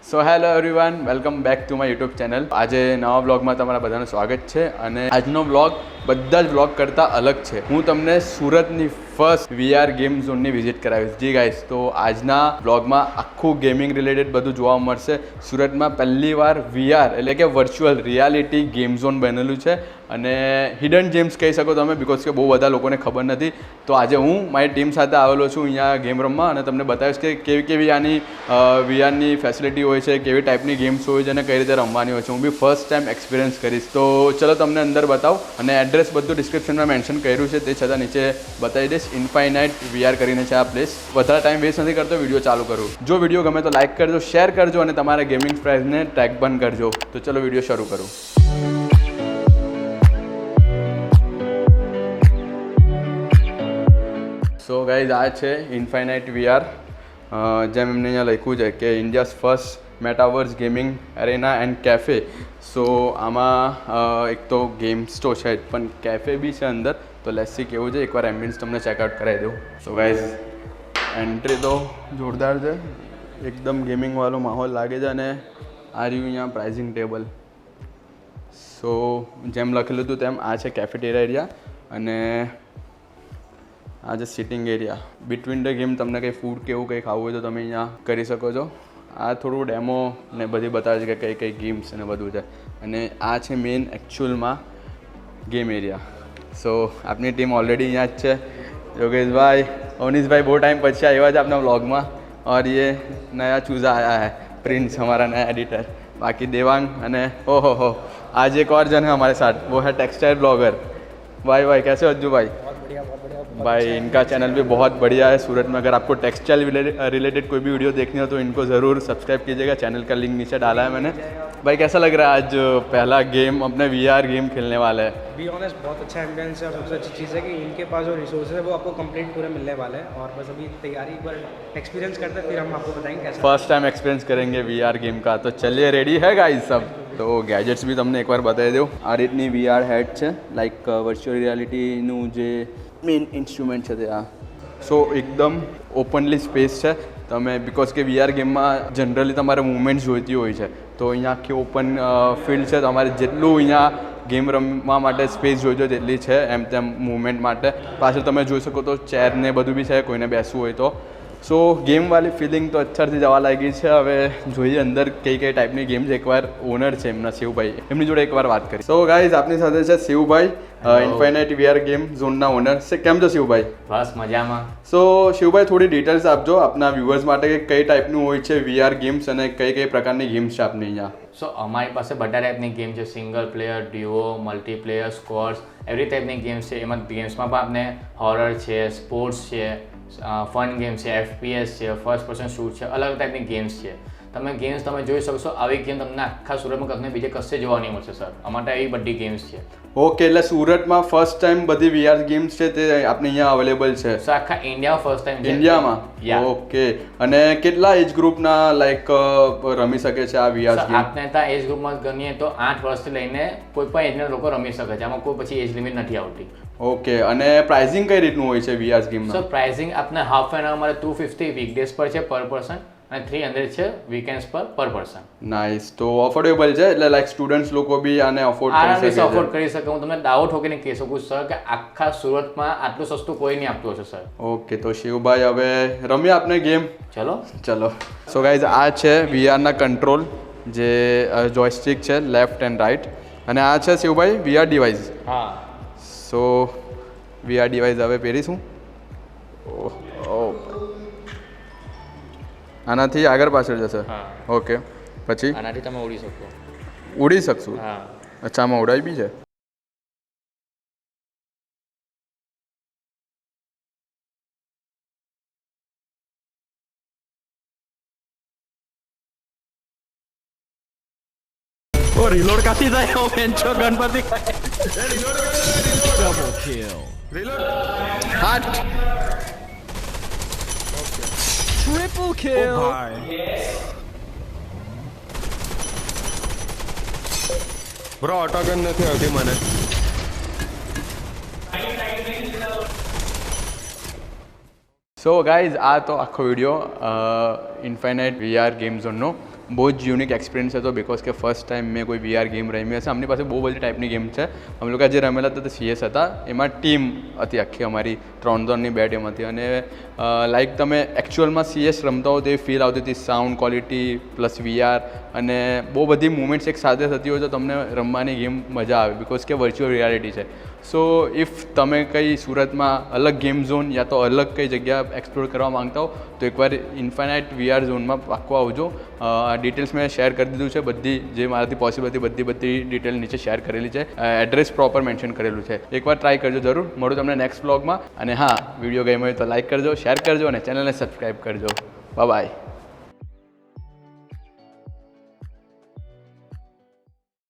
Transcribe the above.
So hello everyone, welcome back to my YouTube channel. આજે નવા બ્લોગમાં તમારા બધાનું સ્વાગત છે. અને આજનો બ્લોગ બધા જ બ્લોગ કરતાં અલગ છે. હું તમને સુરતની ફર્સ્ટ VR ગેમ ઝોનની વિઝિટ કરાવીશ. જી ગાઈસ, તો આજના બ્લોગમાં આખું ગેમિંગ રિલેટેડ બધું જોવા મળશે. સુરતમાં પહેલીવાર VR એટલે કે વર્ચ્યુઅલ રિયાલિટી ગેમ ઝોન બનેલું છે અને હિડન જેમ્સ કહી શકો તમે, બિકોઝ કે બહુ બધા લોકોને ખબર નથી. તો આજે હું મારી ટીમ સાથે આવેલો છું અહીંયા ગેમ રમવા અને તમને બતાવીશ કે કેવી કેવી આની VRની ફેસિલિટી હોય છે, કેવી ટાઈપની ગેમ્સ હોય છે અને કઈ રીતે રમવાની હોય છે. હું બી ફર્સ્ટ ટાઈમ એક્સપિરિયન્સ કરીશ. તો ચલો તમને અંદર બતાવું અને એડ્રેસ બધું ડિસ્ક્રિપ્શનમાં મેન્શન કર્યું છે, તે છતાં નીચે બતાવી દઈશ. ઇન્ફાઇનાઇટ VR કરીને છે આ પ્લેસ. વધારે ટાઈમ વેસ્ટ નથી કરતો, વિડીયો ચાલુ કરું. જો વિડીયો ગમે તો લાઇક કરજો, શેર કરજો અને તમારા ગેમિંગ ફ્રેન્ડ્સને ટેગ પણ કરજો. તો ચલો વિડીયો શરૂ કરું. સો ગાઈઝ, આ છે ઇન્ફાઇનાઇટ VR. જેમ એમને અહીંયા લખ્યું છે કે India's first metaverse gaming arena and cafe. So આમાં એક તો ગેમ્સ તો છે જ, પણ કેફે બી છે અંદર. તો લેટ્સી કેવું છે, એકવાર એમ્બિયન્સ તમને ચેકઆઉટ કરાવી દઉં. સો ગાઈઝ, એન્ટ્રી તો જોરદાર છે, એકદમ ગેમિંગવાળો માહોલ લાગે છે. અને આ રહ્યું અહીંયા પ્રાઇઝિંગ ટેબલ. સો જેમ લખેલું હતું તેમ આ છે કેફેટેરિયા એરિયા અને આ છે sitting area. Between the game તમને કંઈ ફૂડ કે એવું કંઈ ખાવું હોય તો તમે અહીંયા કરી શકો છો. આ થોડું ડેમો ને બધી બતાવે છે કે કઈ કઈ ગેમ્સ અને બધું છે. અને આ છે મેઇન એકચ્યુઅલમાં ગેમ એરિયા. સો આપની ટીમ ઓલરેડી અહીંયા જ છે. યોગેશભાઈ, અવનીશભાઈ બહુ ટાઈમ પછી આવ્યા છે આપના વ્લોગમાં. और ये नया चूज़ा आया है, प्रिंस हमारा नया एडिटर. बाकी देवांग અને ओहो हो, आज एक और जन है हमारे साथ, वो है टेक्सटाइल ब्लॉगर. भाई भाई कैसे हो अज्जू भाई? भाई इनका चैनल भी बहुत बढ़िया है. सूरत में अगर आपको टेक्सटाइल रिलेटेड कोई भी वीडियो देखनी हो तो इनको ज़रूर सब्सक्राइब कीजिएगा. चैनल का लिंक नीचे डाला है मैंने. भाई कैसा लग रहा है आज पहला गेम अपने VR गेम खेलने वाले हैं? बी ऑनेस्ट बहुत अच्छा एम्बियंस है और सबसे अच्छी चीज़ है कि इनके पास जो रिसोर्सेज है वो आपको कंप्लीट पूरे मिलने वाले हैं. और बस अभी तैयारी एक बार एक्सपीरियंस करते हैं, फिर हम आपको बताएंगे कैसा. फर्स्ट टाइम एक्सपीरियंस करेंगे VR गेम का. तो चलिए, रेडी है गाइस सब? તો ગેજેટ્સ બી તમને એકવાર બતાવી દઉં. આ રીતની VR હેડ છે, લાઈક વર્ચ્યુઅલ રિયાલિટીનું જે મેઇન ઇન્સ્ટ્રુમેન્ટ છે તે આ. સો એકદમ ઓપનલી સ્પેસ છે. તમે બિકોઝ કે VR ગેમમાં જનરલી તમારે મૂવમેન્ટ્સ જોઈતી હોય છે, તો અહીંયા આખી ઓપન ફિલ્ડ છે. તમારે જેટલું અહીંયા ગેમ રમવા માટે સ્પેસ જોઈતી હોય તેટલી છે એમ તેમ મૂવમેન્ટ માટે. પાછળ તમે જોઈ શકો તો ચેર ને બધું બી છે, કોઈને બેસવું હોય તો. સો ગેમવાળી ફિલિંગ તો અત્યારથી જવા લાગી છે. હવે જોઈએ અંદર કઈ કઈ ટાઈપની ગેમ્સ. એકવાર ઓનર છે એમના શિવભાઈ, એમની જોડે એકવાર વાત કરી. સો ગાઈઝ, આપની સાથે છે શિવભાઈ, ઇન્ફાઇનાઇટ VR ગેમ ઝોનના ઓનર. કેમ છો શિવભાઈ? બસ મજામાં. સો શિવભાઈ, થોડી ડિટેલ્સ આપજો આપના વ્યુઅર્સ માટે કે કઈ ટાઈપનું હોય છે VR ગેમ્સ અને કઈ કઈ પ્રકારની ગેમ્સ છે આપની અહીંયા. સો અમારી પાસે બધા ટાઈપની ગેમ છે, single player, duo, multiplier, scores, every ટાઈપની ગેમ્સ છે. એમાં ગેમ્સમાં પણ આપણે હોરર છે, સ્પોર્ટ્સ છે, ફન ગેમ છે, FPS છે, ફર્સ્ટ પર્સન શૂટ છે, અલગ ટાઈપની ગેમ્સ છે. તમે ગેમ્સ તમે જોઈ શકશો. આવી ગેમ તમને આખા સુરતમાં કંઈ બીજે કશે જોવા નહીં મળશે સર. અમારા એવી બધી ગેમ્સ છે. ઓકે, એટલે સુરતમાં ફર્સ્ટ ટાઈમ બધી VR ગેમ્સ છે તે આપણે અહીંયા અવેલેબલ છે. સો આખા ઇન્ડિયામાં ફર્સ્ટ ટાઈમ છે. ઇન્ડિયામાં? ઓકે. અને કેટલા એજ ગ્રુપના લાઈક રમી શકે છે આ VR ગેમ? આપણે ત્યાં એજ ગ્રુપમાં ગણીએ તો 8 વર્ષથી લઈને કોઈ પણ એજના લોકો રમી શકે છે. આમાં કોઈ પછી એજ લિમિટ નથી આવતી. ઓકે. અને પ્રાઇઝિંગ કઈ રીતનું હોય છે VR ગેમમાં? સર પ્રાઇઝિંગ આપણે હાફ એન અવર મારે 250 વીકડેઝ પર છે પર પર્સન અને 300 છે વીકેન્ડ્સ પર પર્સન. નાઇસ. તો અફોર્ડેબલ છે, એટલે લાઈક સ્ટુડન્ટ્સ લોકો બી આને અફોર્ડ કરી શકે છે. અફોર્ડ કરી શકે. હું તમને દાવો ઠોકીને કહી શકું સર કે આખા સુરતમાં આટલું સસ્તું કોઈ નહીં આપતું હશે સર. ઓકે. તો શિવભાઈ, હવે રમીએ આપણે ગેમ? ચલો. સો ગાઈઝ, આ છે VRના કંટ્રોલ, જે જોયસ્ટિક છે લેફ્ટ એન્ડ રાઈટ. અને આ છે શિવભાઈ VR ડિવાઇસ. હા. સો VR ડિવાઇસ હવે પહેરીશું. આનાથી આગળ પાછળ જશે? હા. ઓકે. પછી આનાથી તમે ઉડી શકો. ઉડી શકશું? હા. અચ્છા, આમાં ઉડાઈ બી છે? ઓ રીલોડ કાથી થાય ઓ પેન્ચો ગણપતિ ડબલ કિલ હાટ ટ્રિપલ કિલ બ્રો ઓટોગન નથી આવતી મને. સો ગાઈઝ, આ તો આખો વિડીયો ઇન્ફાઇનાઇટ VR ગેમ ઝોનનો. બહુ જ યુનિક એક્સપિરિયન્સ હતો બિકોઝ કે ફર્સ્ટ ટાઈમ મેં કોઈ VR ગેમ રમી હશે. અમની પાસે બહુ બધી ટાઈપની ગેમ છે. અમે લોકો જે રમેલા હતા તે CS હતા. એમાં ટીમ હતી આખી અમારી 3-3ની 2 ટીમ હતી અને લાઈક તમે એકચ્યુઅલમાં CS રમતા હો તેવી ફીલ આવતી હતી. સાઉન્ડ ક્વોલિટી પ્લસ VR અને બહુ બધી મુમેન્ટ્સ એક સાથે થતી હોય તો તમને રમવાની ગેમ મજા આવે બિકોઝ કે વર્ચ્યુઅલ રિયાલિટી છે. સો ઇફ તમે કંઈ સુરતમાં અલગ ગેમ ઝોન યા તો અલગ કઈ જગ્યા એક્સપ્લોર કરવા માંગતા હો તો એકવાર ઇન્ફાઇનાઇટ VR ઝોનમાં પાક્કો આવજો. ડિટેલ્સ મેં શેર કરી દીધું છે બધી જે મારાથી પોસિબલ હતી બધી ડિટેલ નીચે શેર કરેલી છે. એડ્રેસ પ્રોપર મેન્શન કરેલું છે. એકવાર ટ્રાય કરજો જરૂર. મળું તમને નેક્સ્ટ બ્લોગમાં. અને હા, વિડીયો ગમ્યો હોય તો લાઇક કરજો, શેર કરજો અને ચેનલને સબસ્ક્રાઈબ કરજો. બાય.